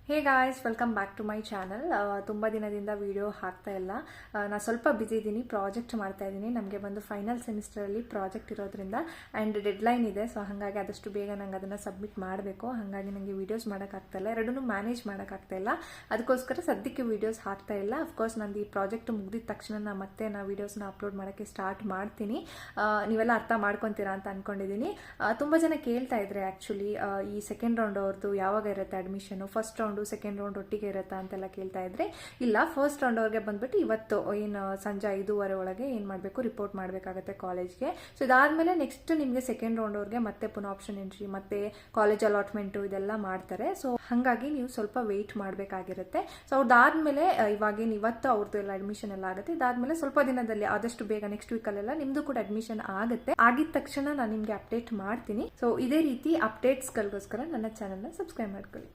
Hey guys, welcome back to my channel. ತುಂಬ ದಿನದಿಂದ video ಹಾಕ್ತಾ ಇಲ್ಲ. ನಾನು ಸ್ವಲ್ಪ ಬ್ಯುಸಿ ಇದ್ದೀನಿ, ಪ್ರಾಜೆಕ್ಟ್ ಮಾಡ್ತಾ ಇದ್ದೀನಿ. ನಮಗೆ ಬಂದು ಫೈನಲ್ ಸೆಮಿಸ್ಟರಲ್ಲಿ ಪ್ರಾಜೆಕ್ಟ್ ಇರೋದ್ರಿಂದ ಆ್ಯಂಡ್ ಡೆಡ್ಲೈನ್ ಇದೆ. ಸೊ ಹಾಗಾಗಿ ಆದಷ್ಟು ಬೇಗ ನಂಗೆ ಅದನ್ನು ಸಬ್ಮಿಟ್ ಮಾಡಬೇಕು. ಹಾಗಾಗಿ ನನಗೆ ವೀಡಿಯೋಸ್ ಮಾಡೋಕ್ಕಾಗ್ತಾಯಿಲ್ಲ, ಎರಡನ್ನೂ ಮ್ಯಾನೇಜ್ ಮಾಡೋಕ್ಕಾಗ್ತಾಯಿಲ್ಲ. ಅದಕ್ಕೋಸ್ಕರ ಸದ್ಯಕ್ಕೆ ವೀಡಿಯೋಸ್ ಹಾಕ್ತಾ ಇಲ್ಲ. ಅಫ್ಕೋರ್ಸ್ ನಂದು ಈ ಪ್ರಾಜೆಕ್ಟ್ ಮುಗಿದ ತಕ್ಷಣ ಮತ್ತೆ ನಾ ವೀಡಿಯೋಸ್ನ ಅಪ್ಲೋಡ್ ಮಾಡೋಕ್ಕೆ ಸ್ಟಾರ್ಟ್ ಮಾಡ್ತೀನಿ. ನೀವೆಲ್ಲ ಅರ್ಥ ಮಾಡ್ಕೊತೀರಾ ಅಂತ ಅಂದ್ಕೊಂಡಿದ್ದೀನಿ. ತುಂಬ ಜನ ಕೇಳ್ತಾ ಇದ್ರೆ ಆ್ಯಕ್ಚುಲಿ ಈ ಸೆಕೆಂಡ್ ರೌಂಡ್ ಅವ್ರದ್ದು ಯಾವಾಗ ಇರುತ್ತೆ admission, first round second round ಒಟ್ಟಿಗೆ ಇರುತ್ತಾ ಅಂತೆಲ್ಲ ಕೇಳ್ತಾ ಇದ್ರೆ, ಇಲ್ಲ, ಫಸ್ಟ್ ರೌಂಡ್ ಅವ್ರಿಗೆ ಬಂದ್ಬಿಟ್ಟು ಇವತ್ತು ಏನು ಸಂಜೆ 5:30 ಒಳಗೆ ಏನು ಮಾಡಬೇಕು, ರಿಪೋರ್ಟ್ ಮಾಡಬೇಕಾಗುತ್ತೆ ಕಾಲೇಜ್ಗೆ. ಸೊ ಇದಾದ್ಮೇಲೆ ನೆಕ್ಸ್ಟ್ ನಿಮಗೆ ಸೆಕೆಂಡ್ ರೌಂಡ್ ಅವ್ರಿಗೆ ಮತ್ತೆ ಪುನಃ ಆಪ್ಷನ್ ಎಂಟ್ರಿ ಮತ್ತೆ ಕಾಲೇಜ್ ಅಲಾಟ್ಮೆಂಟು ಇದೆಲ್ಲ ಮಾಡ್ತಾರೆ. ಸೊ ಹಾಗಾಗಿ ನೀವು ಸ್ವಲ್ಪ ವೆಯ್ಟ್ ಮಾಡಬೇಕಾಗಿರುತ್ತೆ. ಸೊ ಅವ್ರದ್ದಾದ್ಮೇಲೆ ಇವಾಗೇನು ಇವತ್ತು ಅವ್ರದ್ದು ಎಲ್ಲ ಅಡ್ಮಿಷನ್ ಎಲ್ಲ ಆಗುತ್ತೆ. ಇದಾದ್ಮೇಲೆ ಸ್ವಲ್ಪ ದಿನದಲ್ಲಿ ಆದಷ್ಟು ಬೇಗ ನೆಕ್ಸ್ಟ್ ವೀಕಲ್ಲೆಲ್ಲ ನಿಮ್ದು ಕೂಡ ಅಡ್ಮಿಷನ್ ಆಗುತ್ತೆ. ಆಗಿದ ತಕ್ಷಣ ನಾನು ನಿಮಗೆ ಅಪ್ಡೇಟ್ ಮಾಡ್ತೀನಿ. ಸೊ ಇದೇ ರೀತಿ ಅಪ್ಡೇಟ್ಸ್ಗಳಿಗೋಸ್ಕರ ನನ್ನ ಚಾನಲ್ನ ಸಬ್ಸ್ಕ್ರೈಬ್ ಮಾಡ್ಕೊಳ್ಳಿ.